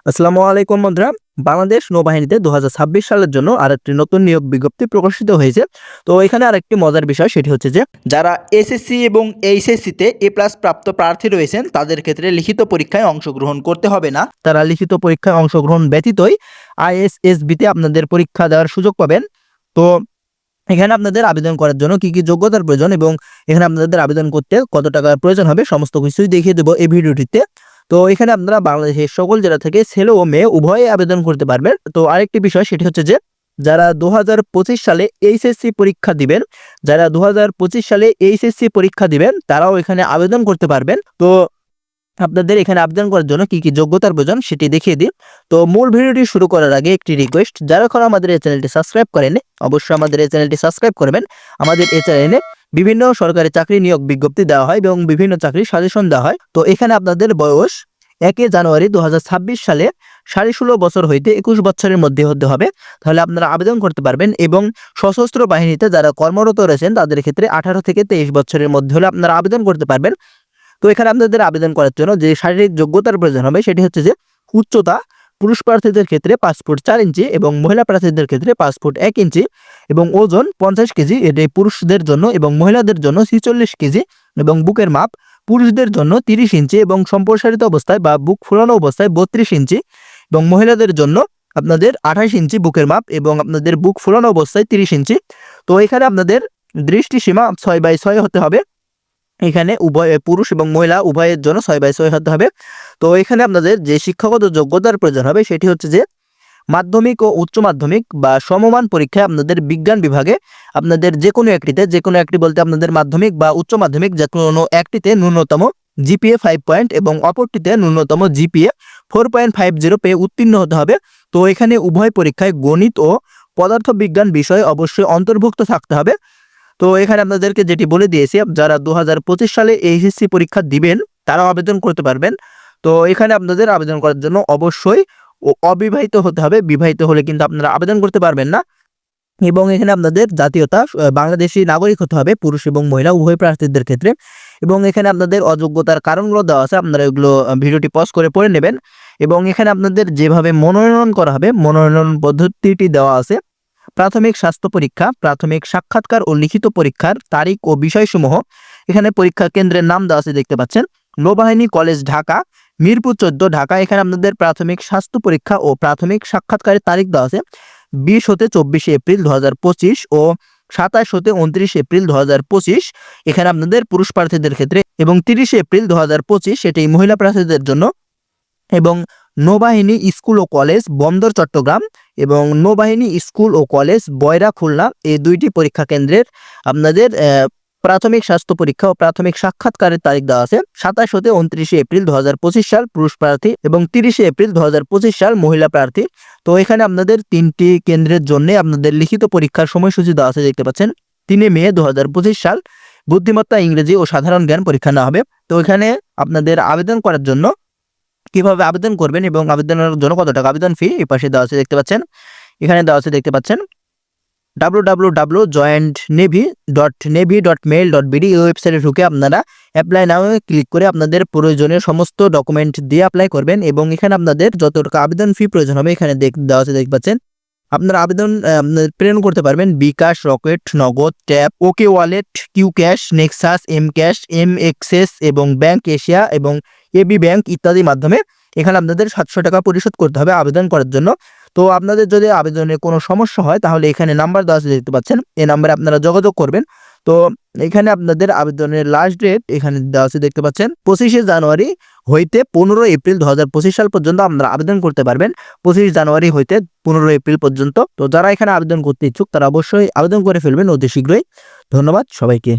আসসালামু আলাইকুম বন্ধুরা। বাংলাদেশ নৌবাহিনীতে ২০২৬ সালের জন্য আরেকটি নতুন নিয়োগ বিজ্ঞপ্তি প্রকাশিত হয়েছে। তো এখানে আরেকটি মজার বিষয়, সেটি হচ্ছে যে যারা এসএসসি এবং এইচএসসিতে এ প্লাস প্রাপ্ত প্রার্থী রয়েছেন তাদের ক্ষেত্রে লিখিত পরীক্ষায় অংশগ্রহণ করতে হবে না। তারা লিখিত পরীক্ষায় অংশগ্রহণ ব্যতীতই আইএসএসবিতে আপনাদের পরীক্ষা দেওয়ার সুযোগ পাবেন। তো এখানে আপনাদের আবেদন করার জন্য কি যোগ্যতার প্রয়োজন এবং এখানে আপনাদের আবেদন করতে কত টাকার প্রয়োজন হবে সমস্ত কিছুই দেখিয়ে দেবো এই ভিডিওটিতে। তো এখানে আপনারা বাংলাদেশের সকল জেলা থেকে ছেলে ও মেয়ে উভয়ে আবেদন করতে পারবেন। তো আরেকটি বিষয়, সেটি হচ্ছে যে যারা ২০২৫ সালে এইচএসসি পরীক্ষা দিবেন, তারাও এখানে আবেদন করতে পারবেন। তো আপনাদের এখানে আবেদন করার জন্য কি যোগ্যতার প্রয়োজন সেটি দেখিয়ে দিই। তো মূল ভিডিওটি শুরু করার আগে একটি রিকোয়েস্ট, যারা এখন আমাদের এই চ্যানেলটি সাবস্ক্রাইব করেন অবশ্যই আমাদের এই চ্যানেলটি সাবস্ক্রাইব করবেন। আমাদের এই চ্যানেলে বিভিন্ন সরকারি চাকরি নিয়োগ বিজ্ঞপ্তি দেওয়া হয় এবং বিভিন্ন চাকরির সাজেশন দেওয়া হয়। তো এখানে আপনাদের বয়স ১ জানুয়ারি ২০২৬ সালে 16.5 বছর হইতে 21 বছরের মধ্যে হতে হবে, তাহলে আপনারা আবেদন করতে পারবেন। এবং সশস্ত্র বাহিনীতে যারা কর্মরত রয়েছেন তাদের ক্ষেত্রে 18 থেকে 23 বছরের মধ্যে হলে আপনারা আবেদন করতে পারবেন। তো এখানে আপনাদের আবেদন করার জন্য যে শারীরিক যোগ্যতার প্রয়োজন হবে সেটি হচ্ছে যে উচ্চতা পুরুষ প্রার্থীদের ক্ষেত্রে 5 ফুট 4 ইঞ্চি এবং মহিলা প্রার্থীদের ক্ষেত্রে 5 ফুট 1 ইঞ্চি এবং ওজন 50 কেজি, এটি পুরুষদের জন্য, এবং মহিলাদের জন্য 46 কেজি এবং বুকের মাপ পুরুষদের জন্য 30 ইঞ্চি এবং সম্প্রসারিত অবস্থায় বা বুক ফুলানো অবস্থায় 32 ইঞ্চি এবং মহিলাদের জন্য আপনাদের 28 ইঞ্চি বুকের মাপ এবং আপনাদের বুক ফুলানো অবস্থায় 30 ইঞ্চি। তো এখানে আপনাদের দৃষ্টিসীমা 6/6 হতে হবে। এখানে উভয় পুরুষ এবং মহিলা উভয়ের জন্য 6/6 হতে হবে। তো এখানে আপনাদের যে শিক্ষাগত যোগ্যতার প্রয়োজন হবে সেটি হচ্ছে যে মাধ্যমিক ও উচ্চ মাধ্যমিক বা সমমান পরীক্ষায় আপনাদের বিজ্ঞান বিভাগে আপনাদের যে কোনো একটি বলতে আপনাদের মাধ্যমিক বা উচ্চ মাধ্যমিক যে কোনো একটিতে ন্যূনতম জিপিএ 5 পয়েন্ট এবং অপরটিতে ন্যূনতম জিপিএ 4.50 পেয়ে উত্তীর্ণ হতে হবে। তো এখানে উভয় পরীক্ষায় গণিত ও পদার্থ বিজ্ঞান বিষয় অবশ্যই অন্তর্ভুক্ত থাকতে হবে। তো এখানে আপনাদেরকে যেটি বলে দিয়েছি, যারা ২০২৫ সালে এইচএসসি পরীক্ষা দিবেন তারাও আবেদন করতে পারবেন। তো এখানে আপনাদের আবেদন করার জন্য অবশ্যই অবিবাহিত হতে হবে, বিবাহিত হলে কিন্তু আপনারা আবেদন করতে পারবেন না। এবং এখানে আপনাদের জাতীয়তা বাংলাদেশী নাগরিক হতে হবে পুরুষ এবং মহিলা উভয় প্রার্থীদের ক্ষেত্রে। এবং এখানে আপনাদের অযোগ্যতার কারণগুলো দেওয়া আছে, আপনারা এগুলো ভিডিওটি পজ করে পড়ে নেবেন। এবং এখানে আপনাদের যেভাবে মনোনয়ন করা হবে মনোনয়ন পদ্ধতিটি দেওয়া আছে। প্রাথমিক স্বাস্থ্য পরীক্ষা, প্রাথমিক সাক্ষাৎকার ও লিখিত পরীক্ষার তারিখ ও বিষয়সমূহ এখানে পরীক্ষা কেন্দ্রের নাম দেওয়া আছে, দেখতে পাচ্ছেন। নৌবাহিনী কলেজ ঢাকা, মিরপুর 14 ঢাকা। এখানে আপনাদের প্রাথমিক স্বাস্থ্য পরীক্ষা ও প্রাথমিক সাক্ষাৎকারের তারিখ দেওয়া আছে 20 হতে 24 এপ্রিল 2025 ও 27 হতে 29 এপ্রিল 2025 এখানে আপনাদের পুরুষ প্রার্থীদের ক্ষেত্রে, এবং 30 এপ্রিল 2025 এটি মহিলা প্রার্থীদের জন্য। এবং নৌবাহিনী স্কুল ও কলেজ বন্দর চট্টগ্রাম এবং নৌবাহিনী স্কুল ও কলেজ বয়রা খুলনা, এই দুইটি পরীক্ষা কেন্দ্রের আপনাদের প্রাথমিক স্বাস্থ্য পরীক্ষা ও প্রাথমিক সাক্ষাৎকারের তারিখ দেওয়া আছে 27 হতে 29 এপ্রিল 2025 সাল পুরুষ প্রার্থী এবং 30 এপ্রিল 2025 সাল মহিলা প্রার্থী। তো এখানে আপনাদের 3টি কেন্দ্রের জন্য আপনাদের লিখিত পরীক্ষার সময়সূচি দেওয়া আছে, দেখতে পাচ্ছেন। 3 মে 2025 সাল বুদ্ধিমত্তা, ইংরেজি ও সাধারণ জ্ঞান পরীক্ষা নেওয়া হবে। তো এখানে আপনাদের আবেদন করার জন্য কিভাবে আবেদন করবেন এবং আবেদনের জন্য কত টাকা আবেদন ফি এই পাশে দেওয়া আছে, দেখতে পাচ্ছেন। এখানে দেওয়া আছে, দেখতে পাচ্ছেন, www.jointnavy.mail.bd এই ওয়েবসাইটে ঢুকে আপনারা অ্যাপ্লাই নাও ক্লিক করে আপনাদের প্রয়োজনীয় সমস্ত ডকুমেন্ট দিয়ে অ্যাপ্লাই করবেন। এবং এখানে আপনাদের যত টাকা আবেদন ফি প্রয়োজন হবে এখানে দেওয়া আছে, দেখতে পাচ্ছেন। আপনারা আবেদন প্রেরণ করতে পারবেন bKash, Rocket, Nagad, Tap, OK Wallet, Q Cash, Nexus, M Cash, M Access এবং ব্যাংক এশিয়া এবং এবি ব্যাংক ইত্যাদির মাধ্যমে। এখানে আপনাদের 700 টাকা পরিশোধ করতে হবে আবেদন করার জন্য। তো আপনাদের যদি আবেদনে কোনো সমস্যা হয় তাহলে এখানে নাম্বার দেওয়া আছে, দেখতে পাচ্ছেন। এই নাম্বারে আপনারা যোগাযোগ করবেন। তো এখানে আপনাদের আবেদনের লাস্ট ডেট এখানে দেওয়া আছে, দেখতে পাচ্ছেন। 25 জানুয়ারি হইতে 15 এপ্রিল 2025 সাল পর্যন্ত আপনারা আবেদন করতে পারবেন। 25 জানুয়ারি হইতে 15 এপ্রিল পর্যন্ত। তো যারা এখানে আবেদন করতে ইচ্ছুক তারা অবশ্যই আবেদন করে ফেলবেন অতি শীঘ্রই। ধন্যবাদ সবাইকে।